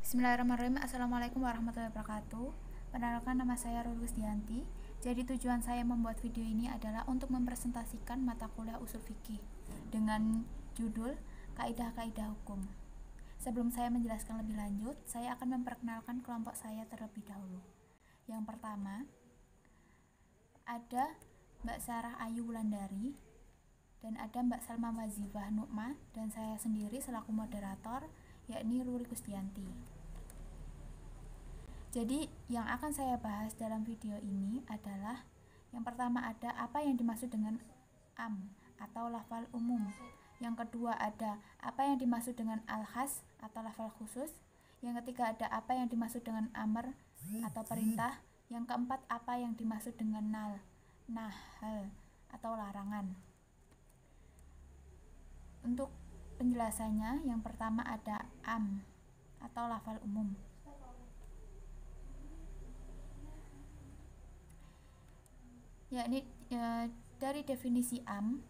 Bismillahirrahmanirrahim. Assalamualaikum warahmatullahi wabarakatuh. Perkenalkan, nama saya Rul Gusdianti. Jadi tujuan saya membuat video ini adalah untuk mempresentasikan mata kuliah usul fikih dengan judul Kaidah-Kaidah Hukum. Sebelum saya menjelaskan lebih lanjut, saya akan memperkenalkan kelompok saya terlebih dahulu. Yang pertama, ada Mbak Sarah Ayu Wulandari, dan ada Mbak Salma Wazifah Nukma, dan saya sendiri selaku moderator, yakni Ruri Gusdianti. Jadi yang akan saya bahas dalam video ini adalah yang pertama ada apa yang dimaksud dengan am atau lafal umum. Yang kedua ada apa yang dimaksud dengan al-khas atau lafal khusus. Yang ketiga ada apa yang dimaksud dengan amr atau perintah. Yang keempat apa yang dimaksud dengan nahal atau larangan. Untuk penjelasannya, yang pertama ada am atau lafal umum. Yakni dari definisi am,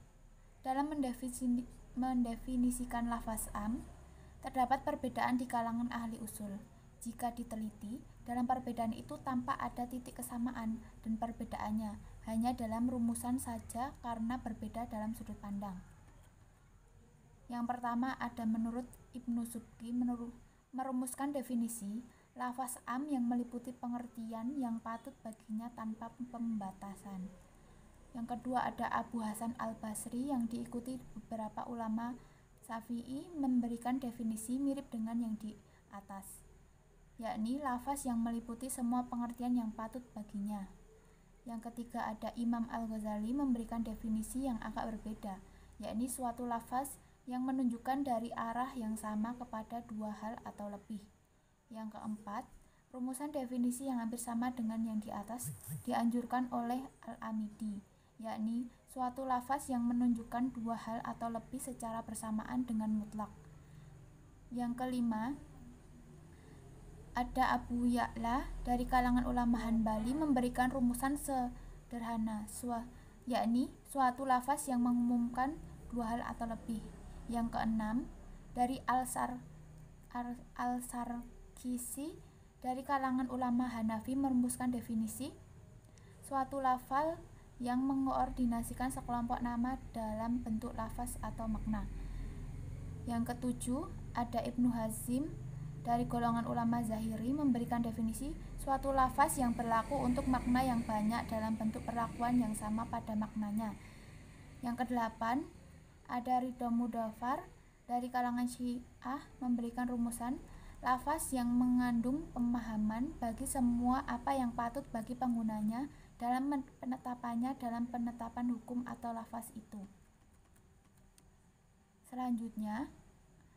dalam mendefinisikan lafaz am, terdapat perbedaan di kalangan ahli usul. Jika diteliti, dalam perbedaan itu tampak ada titik kesamaan dan perbedaannya hanya dalam rumusan saja karena berbeda dalam sudut pandang. Yang pertama ada menurut Ibnu Subki merumuskan definisi lafaz am yang meliputi pengertian yang patut baginya tanpa pembatasan. Yang kedua ada Abu Hasan Al-Basri yang diikuti beberapa ulama Syafi'i memberikan definisi mirip dengan yang di atas, yakni lafaz yang meliputi semua pengertian yang patut baginya. Yang ketiga ada Imam Al-Ghazali memberikan definisi yang agak berbeda, yakni suatu lafaz yang menunjukkan dari arah yang sama kepada dua hal atau lebih. Yang keempat, rumusan definisi yang hampir sama dengan yang di atas dianjurkan oleh Al-Amidi, yakni suatu lafaz yang menunjukkan dua hal atau lebih secara bersamaan dengan mutlak. Yang kelima, ada Abu Ya'la dari kalangan ulama Hanbali memberikan rumusan sederhana, yakni suatu lafaz yang mengumumkan dua hal atau lebih. Yang keenam, dari Al-Sarkisi dari kalangan ulama Hanafi merumuskan definisi suatu lafal yang mengoordinasikan sekelompok nama dalam bentuk lafaz atau makna. Yang ketujuh, ada Ibnu Hazim dari golongan ulama Zahiri memberikan definisi suatu lafaz yang berlaku untuk makna yang banyak dalam bentuk perlakuan yang sama pada maknanya. Yang kedelapan, ada Ridho Mudhafar dari kalangan Syiah memberikan rumusan lafaz yang mengandung pemahaman bagi semua apa yang patut bagi penggunanya dalam penetapannya dalam penetapan hukum atau lafaz itu. Selanjutnya,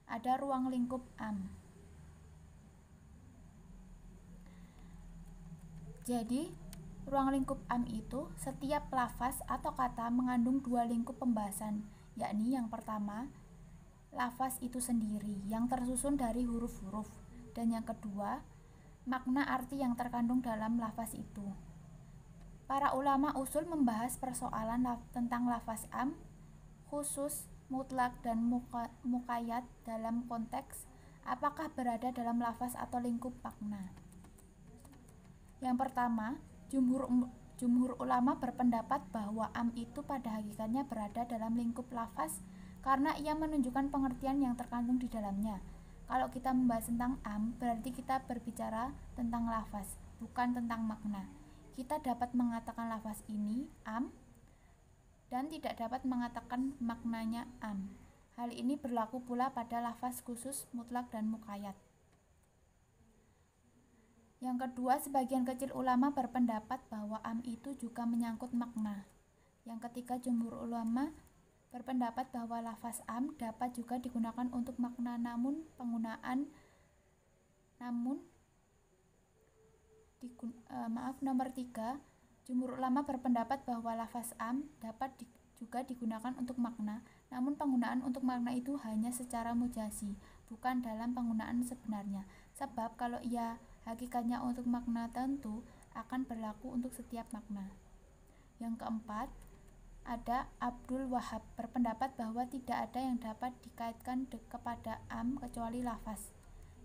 ada ruang lingkup am. Jadi, ruang lingkup am itu setiap lafaz atau kata mengandung dua lingkup pembahasan, yakni yang pertama, lafaz itu sendiri yang tersusun dari huruf-huruf, dan yang kedua, makna arti yang terkandung dalam lafaz itu. Para ulama usul membahas persoalan tentang lafaz am, khusus, mutlak, dan muqayyad dalam konteks apakah berada dalam lafaz atau lingkup makna. Yang pertama, jumhur ulama berpendapat bahwa am itu pada hakikatnya berada dalam lingkup lafaz karena ia menunjukkan pengertian yang terkandung di dalamnya. Kalau kita membahas tentang am, berarti kita berbicara tentang lafaz, bukan tentang makna. Kita dapat mengatakan lafaz ini am dan tidak dapat mengatakan maknanya am. Hal ini berlaku pula pada lafaz khusus, mutlak, dan muqayyad. Yang kedua, sebagian kecil ulama berpendapat bahwa am itu juga menyangkut makna. Yang ketiga, jumhur ulama berpendapat bahwa lafaz am dapat juga digunakan untuk makna nomor 3, jumhur ulama berpendapat bahwa lafaz am dapat juga digunakan untuk makna, namun penggunaan untuk makna itu hanya secara mujazi, bukan dalam penggunaan sebenarnya. Sebab kalau ia hakikatnya untuk makna tentu akan berlaku untuk setiap makna. Yang keempat, ada Abdul Wahab berpendapat bahwa tidak ada yang dapat dikaitkan kepada am kecuali lafaz.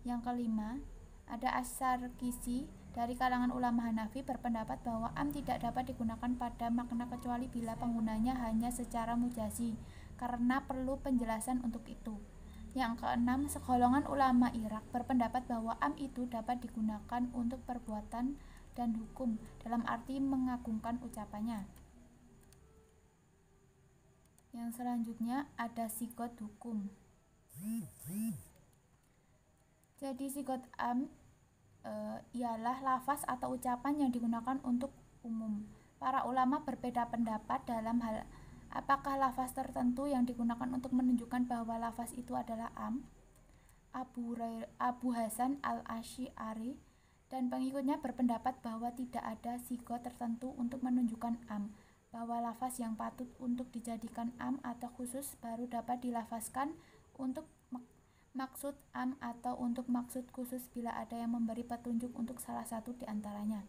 Yang kelima, Ada Asy-Syarqisi dari kalangan ulama Hanafi berpendapat bahwa am tidak dapat digunakan pada makna kecuali bila penggunanya hanya secara mujazi, karena perlu penjelasan untuk itu. Yang keenam, segolongan ulama Irak berpendapat bahwa am itu dapat digunakan untuk perbuatan dan hukum dalam arti mengagungkan ucapannya. Yang selanjutnya ada sigot hukum. Jadi sigot am ialah lafaz atau ucapan yang digunakan untuk umum. Para ulama berbeda pendapat dalam hal apakah lafaz tertentu yang digunakan untuk menunjukkan bahwa lafaz itu adalah am. Abu Hasan al-Asy'ari dan pengikutnya berpendapat bahwa tidak ada sigot tertentu untuk menunjukkan am, bahwa lafaz yang patut untuk dijadikan am atau khusus baru dapat dilafazkan untuk maksud am atau untuk maksud khusus bila ada yang memberi petunjuk untuk salah satu di antaranya.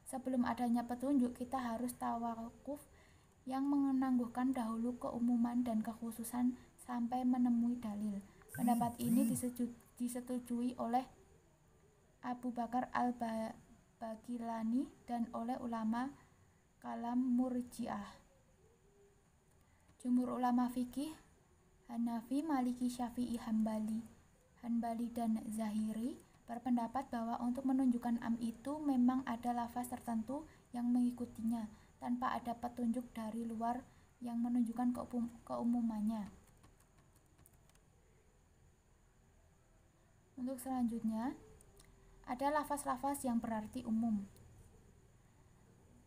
Sebelum adanya petunjuk, kita harus tawakuf yang menangguhkan dahulu keumuman dan kekhususan sampai menemui dalil. Pendapat ini disetujui oleh Abu Bakar al-Baqillani dan oleh ulama kalam Murji'ah. Jumhur ulama fikih Hanafi, Maliki, Syafi'i, Hanbali dan Zahiri berpendapat bahwa untuk menunjukkan am itu memang ada lafaz tertentu yang mengikutinya tanpa ada petunjuk dari luar yang menunjukkan keumumannya. Untuk selanjutnya ada lafaz-lafaz yang berarti umum.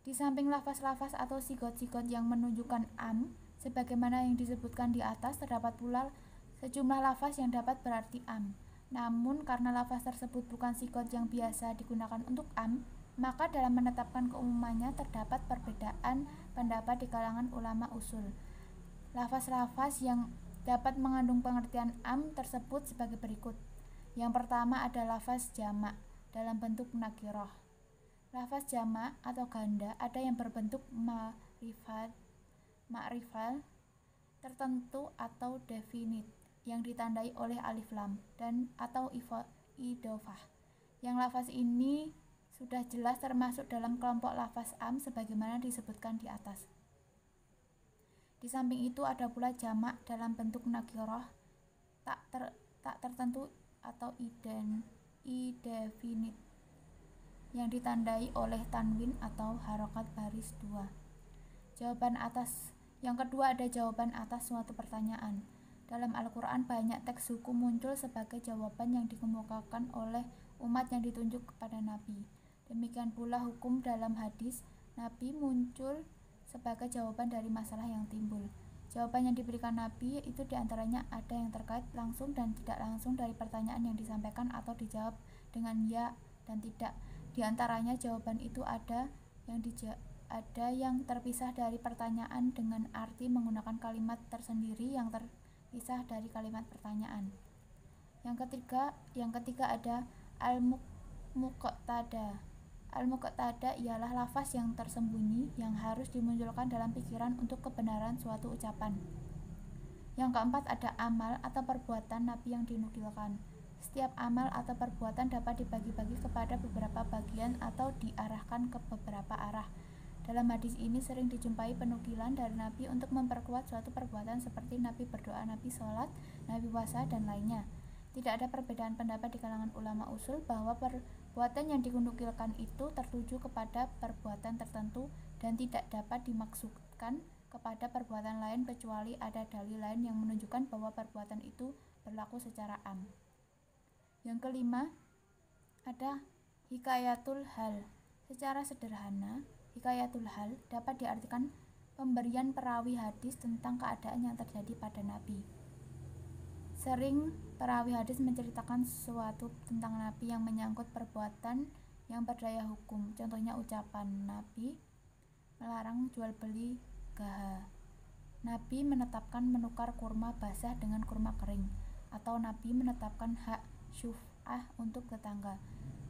Di samping lafaz-lafaz atau sigot-sigot yang menunjukkan am, sebagaimana yang disebutkan di atas, terdapat pula sejumlah lafaz yang dapat berarti am. Namun karena lafaz tersebut bukan sigot yang biasa digunakan untuk am, maka dalam menetapkan keumumannya terdapat perbedaan pendapat di kalangan ulama usul. Lafaz-lafaz yang dapat mengandung pengertian am tersebut sebagai berikut. Yang pertama ada lafaz jamak dalam bentuk nakirah. Lafaz jamak atau ganda ada yang berbentuk ma'rifat tertentu atau definit yang ditandai oleh alif lam dan atau idhofah. Yang lafaz ini sudah jelas termasuk dalam kelompok lafaz am sebagaimana disebutkan di atas. Di samping itu ada pula jamak dalam bentuk nakirah tak tertentu atau indefinite yang ditandai oleh tanwin atau harokat baris 2. Yang kedua ada jawaban atas suatu pertanyaan. Dalam Al-Quran banyak teks hukum muncul sebagai jawaban yang dikemukakan oleh umat yang ditunjuk kepada Nabi. Demikian pula hukum dalam hadis Nabi muncul sebagai jawaban dari masalah yang timbul. Jawaban yang diberikan Nabi itu diantaranya ada yang terkait langsung dan tidak langsung dari pertanyaan yang disampaikan atau dijawab dengan ya dan tidak. Di antaranya jawaban itu ada yang terpisah dari pertanyaan dengan arti menggunakan kalimat tersendiri yang terpisah dari kalimat pertanyaan. Yang ketiga ada al-muqtada. Al-muqtada ialah lafaz yang tersembunyi yang harus dimunculkan dalam pikiran untuk kebenaran suatu ucapan. Yang keempat ada amal atau perbuatan Nabi yang dinukilkan. Setiap amal atau perbuatan dapat dibagi-bagi kepada beberapa bagian atau diarahkan ke beberapa arah. Dalam hadis ini sering dijumpai penukilan dari Nabi untuk memperkuat suatu perbuatan seperti Nabi berdoa, Nabi sholat, Nabi puasa, dan lainnya. Tidak ada perbedaan pendapat di kalangan ulama usul bahwa perbuatan yang dinukilkan itu tertuju kepada perbuatan tertentu dan tidak dapat dimaksudkan kepada perbuatan lain kecuali ada dalil lain yang menunjukkan bahwa perbuatan itu berlaku secara am. Yang kelima ada hikayatul hal. Secara sederhana, hikayatul hal dapat diartikan pemberian perawi hadis tentang keadaan yang terjadi pada Nabi. Sering perawi hadis menceritakan sesuatu tentang Nabi yang menyangkut perbuatan yang berdaya hukum. Contohnya ucapan Nabi melarang jual beli gaha. Nabi menetapkan menukar kurma basah dengan kurma kering, atau Nabi menetapkan hak syuf'ah untuk tetangga.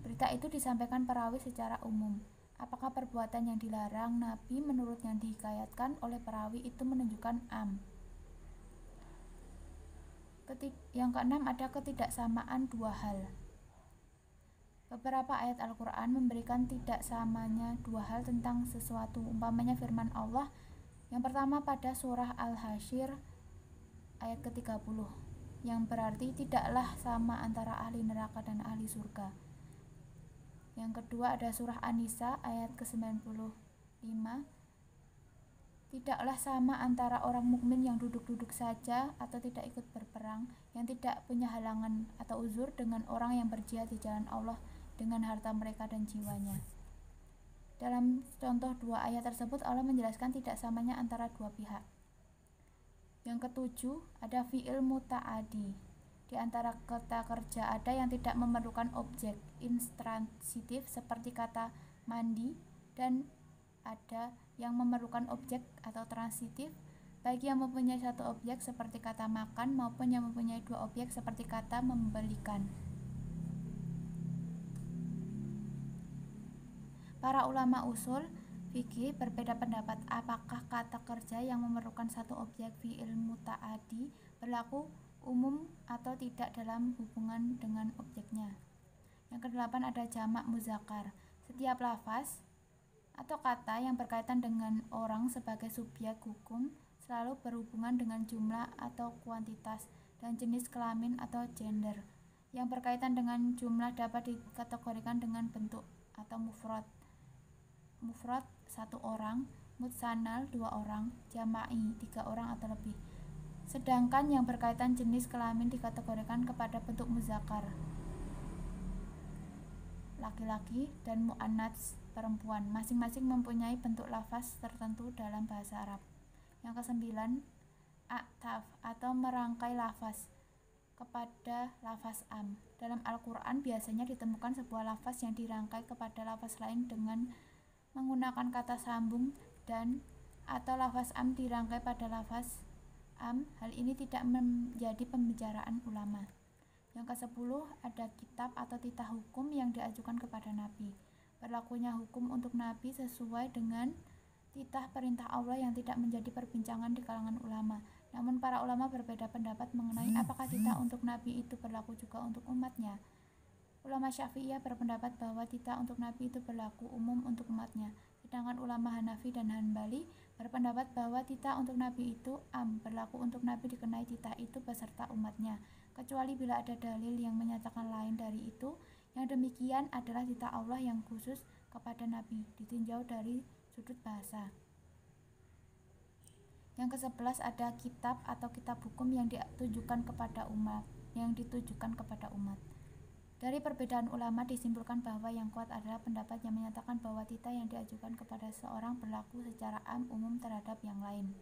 Berita itu disampaikan perawi secara umum. Apakah perbuatan yang dilarang Nabi menurut yang dihikayatkan oleh perawi itu menunjukkan am? Yang keenam ada ketidaksamaan dua hal. Beberapa ayat Al-Quran memberikan tidak samanya dua hal tentang sesuatu, umpamanya firman Allah yang pertama pada surah Al-Hasyr ayat ke-30, yang berarti tidaklah sama antara ahli neraka dan ahli surga. Yang kedua ada surah An-Nisa ayat ke-95, tidaklah sama antara orang mukmin yang duduk-duduk saja atau tidak ikut berperang, yang tidak punya halangan atau uzur, dengan orang yang berjihad di jalan Allah dengan harta mereka dan jiwanya. Dalam contoh dua ayat tersebut Allah menjelaskan tidak samanya antara dua pihak. Yang ketujuh ada fi'il muta'adi. Di antara kata kerja ada yang tidak memerlukan objek intransitif seperti kata mandi, dan ada yang memerlukan objek atau transitif bagi yang mempunyai satu objek seperti kata makan maupun yang mempunyai dua objek seperti kata membelikan. Para ulama usul fikih berbeda pendapat apakah kata kerja yang memerlukan satu objek fi'il muta'adi berlaku umum atau tidak dalam hubungan dengan objeknya. Yang kedelapan ada jamak muzakkar. Setiap lafaz atau kata yang berkaitan dengan orang sebagai subjek hukum selalu berhubungan dengan jumlah atau kuantitas dan jenis kelamin atau gender. Yang berkaitan dengan jumlah dapat dikategorikan dengan bentuk atau mufrad satu orang, mutsanal dua orang, jama'i tiga orang atau lebih. Sedangkan yang berkaitan jenis kelamin dikategorikan kepada bentuk muzakkar, laki-laki, dan muannats, perempuan, masing-masing mempunyai bentuk lafaz tertentu dalam bahasa Arab. Yang kesembilan, aktaf atau merangkai lafaz kepada lafaz am. Dalam Al-Quran biasanya ditemukan sebuah lafaz yang dirangkai kepada lafaz lain dengan menggunakan kata sambung, dan atau lafaz am dirangkai pada lafaz am. Hal ini tidak menjadi pembicaraan ulama. Yang ke-10 ada kitab atau titah hukum yang diajukan kepada Nabi. Berlakunya hukum untuk Nabi sesuai dengan titah perintah Allah yang tidak menjadi perbincangan di kalangan ulama. Namun para ulama berbeda pendapat mengenai apakah titah untuk Nabi itu berlaku juga untuk umatnya. Ulama Syafi'iyah berpendapat bahwa titah untuk Nabi itu berlaku umum untuk umatnya. Sedangkan ulama Hanafi dan Hanbali berpendapat bahwa titah untuk Nabi itu berlaku untuk Nabi dikenai titah itu beserta umatnya, kecuali bila ada dalil yang menyatakan lain dari itu. Yang demikian adalah titah Allah yang khusus kepada Nabi, ditinjau dari sudut bahasa. Yang ke-11 ada kitab atau kitab hukum yang ditujukan kepada umat. Dari perbedaan ulama disimpulkan bahwa yang kuat adalah pendapat yang menyatakan bahwa titah yang diajukan kepada seorang berlaku secara umum terhadap yang lain.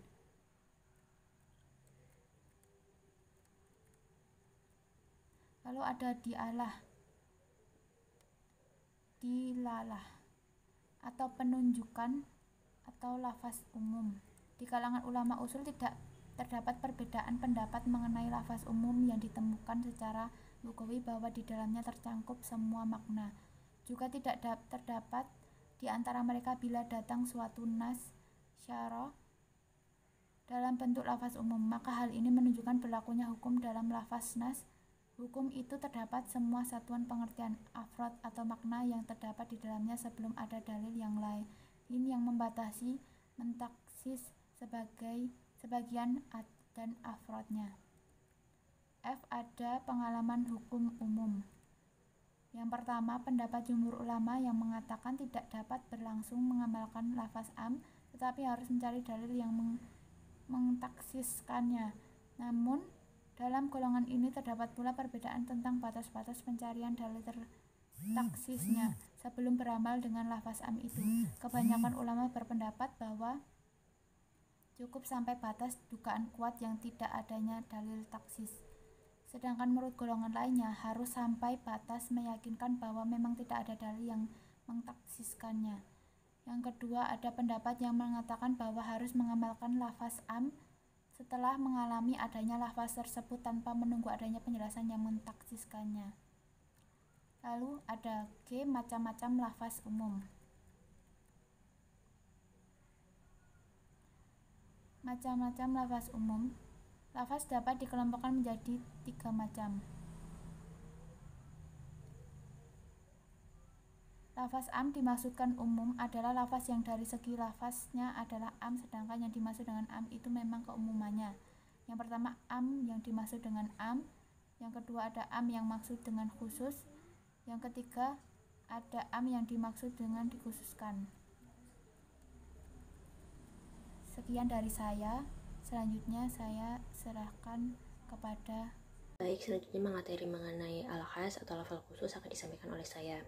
Lalu ada dilalah atau penunjukan atau lafaz umum. Di kalangan ulama usul tidak terdapat perbedaan pendapat mengenai lafaz umum yang ditemukan secara lugawi bahwa di dalamnya tercangkup semua makna. Juga tidak terdapat di antara mereka bila datang suatu nas syarah dalam bentuk lafaz umum, maka hal ini menunjukkan berlakunya hukum dalam lafaz nas. Hukum itu terdapat semua satuan pengertian, afrod atau makna yang terdapat di dalamnya sebelum ada dalil yang lain yang membatasi, mentaksis sebagian dan afrodnya. F. Ada pengalaman hukum umum. Yang pertama, pendapat jumhur ulama yang mengatakan tidak dapat berlangsung mengamalkan lafaz am, tetapi harus mencari dalil yang mentaksiskannya. Namun dalam golongan ini terdapat pula perbedaan tentang batas-batas pencarian dalil taksisnya sebelum beramal dengan lafaz am itu. Kebanyakan ulama berpendapat bahwa cukup sampai batas dugaan kuat yang tidak adanya dalil taksis. Sedangkan menurut golongan lainnya harus sampai batas meyakinkan bahwa memang tidak ada dalil yang mentaksiskannya. Yang kedua, ada pendapat yang mengatakan bahwa harus mengamalkan lafaz am setelah mengalami adanya lafaz tersebut tanpa menunggu adanya penjelasan yang mentaksiskannya. Lalu ada G. Macam-macam lafaz umum. Macam-macam lafaz umum. Lafaz dapat dikelompokkan menjadi 3 macam. Lafaz am dimaksudkan umum adalah lafaz yang dari segi lafaznya adalah am, sedangkan yang dimaksud dengan am itu memang keumumannya. Yang pertama am yang dimaksud dengan am, yang kedua ada am yang maksud dengan khusus, yang ketiga ada am yang dimaksud dengan dikhususkan. Sekian dari saya, selanjutnya saya serahkan kepada Baik, selanjutnya materi mengenai al-khas atau lafal khusus akan disampaikan oleh saya.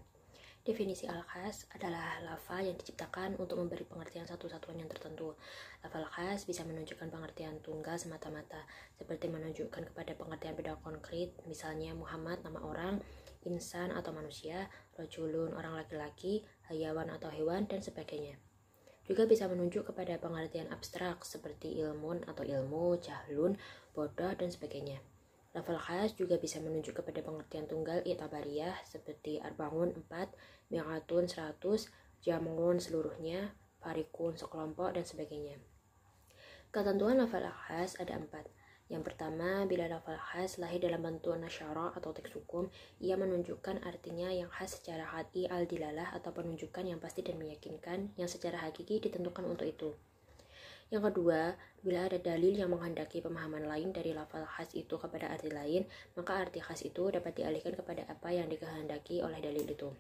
Definisi al-khas adalah lafal yang diciptakan untuk memberi pengertian satu-satuan yang tertentu. Lafal khas bisa menunjukkan pengertian tunggal semata-mata, seperti menunjukkan kepada pengertian beda konkret, misalnya Muhammad nama orang, insan atau manusia, rajulun orang laki-laki, hayawan atau hewan, dan sebagainya. Juga bisa menunjuk kepada pengertian abstrak seperti ilmun atau ilmu, jahlun, bodoh, dan sebagainya. Lafal khas juga bisa menunjuk kepada pengertian tunggal i'tabariyah seperti arbaun 4, mi'atun 100, jam'un seluruhnya, farikun sekelompok, dan sebagainya. Ketentuan lafal khas ada 4. Yang pertama, bila lafal khas lahir dalam bentuk nasyara atau teks hukum, ia menunjukkan artinya yang khas secara hati al-dilalah atau penunjukan yang pasti dan meyakinkan yang secara hakiki ditentukan untuk itu. Yang kedua, bila ada dalil yang menghendaki pemahaman lain dari lafal khas itu kepada arti lain, maka arti khas itu dapat dialihkan kepada apa yang dikehendaki oleh dalil itu.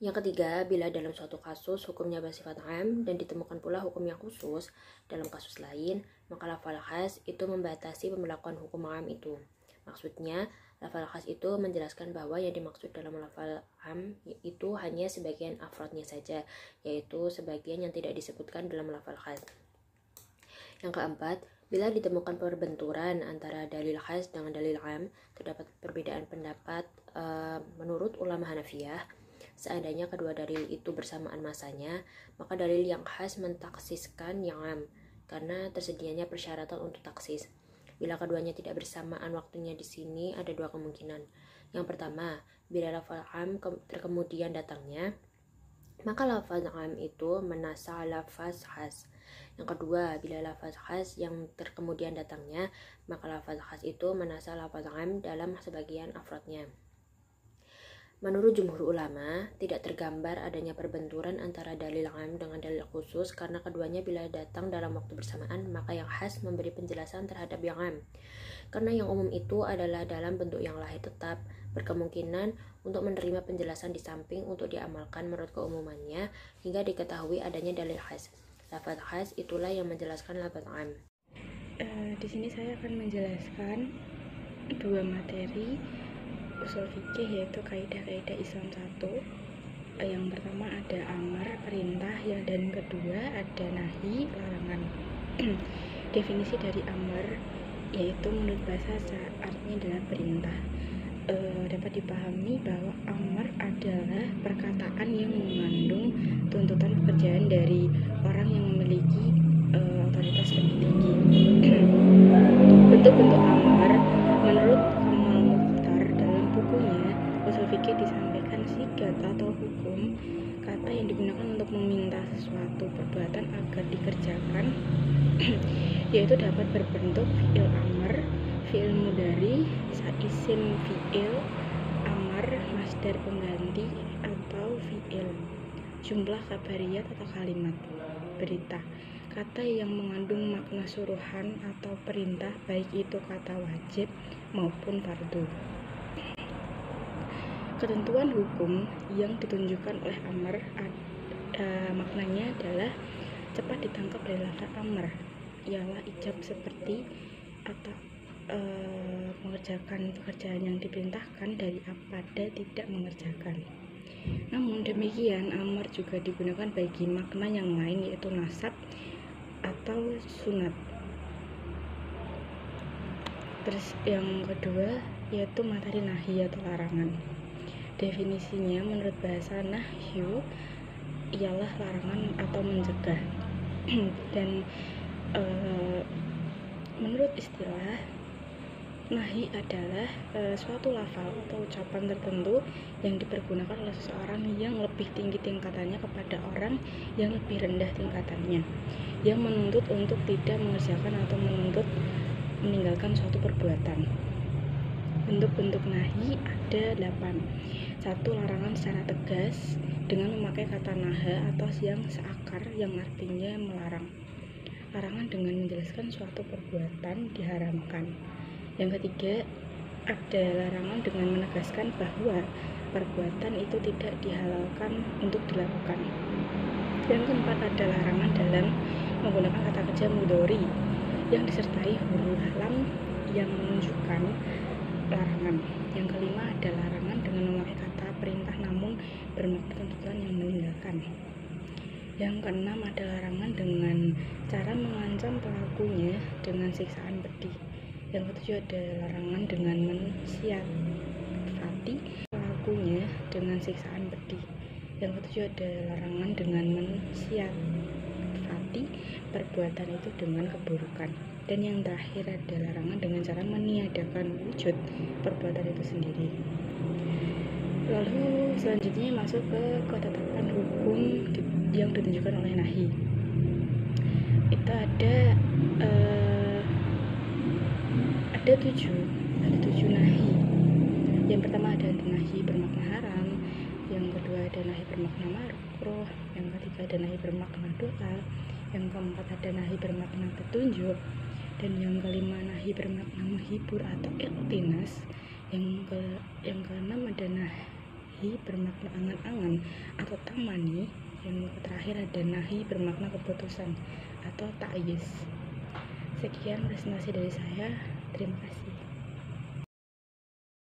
Yang ketiga, bila dalam suatu kasus hukumnya bersifat am dan ditemukan pula hukum yang khusus dalam kasus lain, maka lafal khas itu membatasi pemberlakuan hukum am itu. Maksudnya, lafal khas itu menjelaskan bahwa yang dimaksud dalam lafal am itu hanya sebagian afrodnya saja, yaitu sebagian yang tidak disebutkan dalam lafal khas. Yang keempat, bila ditemukan perbenturan antara dalil khas dengan dalil am, terdapat perbedaan pendapat menurut ulama Hanafiyah. Seandainya kedua dalil itu bersamaan masanya, maka dalil yang khas mentaksiskan yang am, karena tersedianya persyaratan untuk taksis. Bila keduanya tidak bersamaan waktunya di sini, ada dua kemungkinan. Yang pertama, bila lafal am terkemudian datangnya, maka lafaz am itu menasa lafaz khas. Yang kedua, bila lafaz khas yang terkemudian datangnya, maka lafaz khas itu menasa lafaz am dalam sebagian afrodnya. Menurut jumhur ulama, tidak tergambar adanya perbenturan antara dalil am dengan dalil khusus karena keduanya bila datang dalam waktu bersamaan, maka yang khas memberi penjelasan terhadap yang am. Karena yang umum itu adalah dalam bentuk yang lahir tetap, berkemungkinan untuk menerima penjelasan di samping untuk diamalkan menurut keumumannya hingga diketahui adanya dalil khas. Lafaz khas itulah yang menjelaskan lafaz am. Di sini saya akan menjelaskan dua materi usul fikih, yaitu kaidah-kaidah Islam 1. Yang pertama ada amar, perintah, dan kedua ada nahi, larangan. Definisi dari amar yaitu menurut bahasa artinya adalah perintah. Dapat dipahami bahwa amar adalah perkataan yang mengandung tuntutan pekerjaan dari orang yang memiliki otoritas lebih tinggi. Bentuk-bentuk amar menurut bukunya usul fikih disampaikan sigat atau hukum, kata yang digunakan untuk meminta sesuatu perbuatan agar dikerjakan yaitu dapat berbentuk fi'il amar, fi'il mudhari, isim fi'il amar, masdar pengganti, atau fi'il jumlah kabariyat atau kalimat berita, kata yang mengandung makna suruhan atau perintah, baik itu kata wajib maupun fardu. Ketentuan hukum yang ditunjukkan oleh amar maknanya adalah cepat ditangkap dari lafaz amar, ialah ijab seperti atau mengerjakan pekerjaan yang diperintahkan daripada tidak mengerjakan. Namun demikian, amar juga digunakan bagi makna yang lain, yaitu nasab atau sunat. Terus yang kedua yaitu materi nahi atau larangan. Definisinya menurut bahasa nahyu ialah larangan atau mencegah. Dan menurut istilah nahi adalah suatu lafal atau ucapan tertentu yang dipergunakan oleh seseorang yang lebih tinggi tingkatannya kepada orang yang lebih rendah tingkatannya, yang menuntut untuk tidak mengerjakan atau menuntut meninggalkan suatu perbuatan. Bentuk-bentuk nahi ada 8. Satu, larangan secara tegas dengan memakai kata naha atau yang seakar yang artinya melarang. Larangan dengan menjelaskan suatu perbuatan diharamkan. Yang ketiga, ada larangan dengan menegaskan bahwa perbuatan itu tidak dihalalkan untuk dilakukan. Yang keempat, ada larangan dalam menggunakan kata kerja mudhari yang disertai huruf lam yang menunjukkan larangan. Yang kelima, ada larangan dengan memakai kata perintah namun bermakna tuntutan yang meninggalkan. Yang keenam, ada larangan dengan cara mengancam pelakunya dengan siksaan pedih. Yang ketujuh, ada larangan dengan mensiasati pelakunya dengan siksaan pedih. Yang ketujuh, ada larangan dengan mensiasati perbuatan itu dengan keburukan. Dan yang terakhir, ada larangan dengan cara meniadakan wujud perbuatan itu sendiri. Lalu selanjutnya masuk ke ketetapan hukum yang ditunjukkan oleh nahi. Itu ada 7 nahi. Yang pertama ada nahi bermakna haram, yang kedua ada nahi bermakna makruh, yang ketiga ada nahi bermakna doa, yang keempat ada nahi bermakna petunjuk, dan yang kelima nahi bermakna menghibur atau ikhtinas, yang keenam ada nahi bermakna angan-angan atau tamani, yang terakhir ada nahi bermakna keputusan atau ta'yiz. Sekian presentasi dari saya, terima kasih.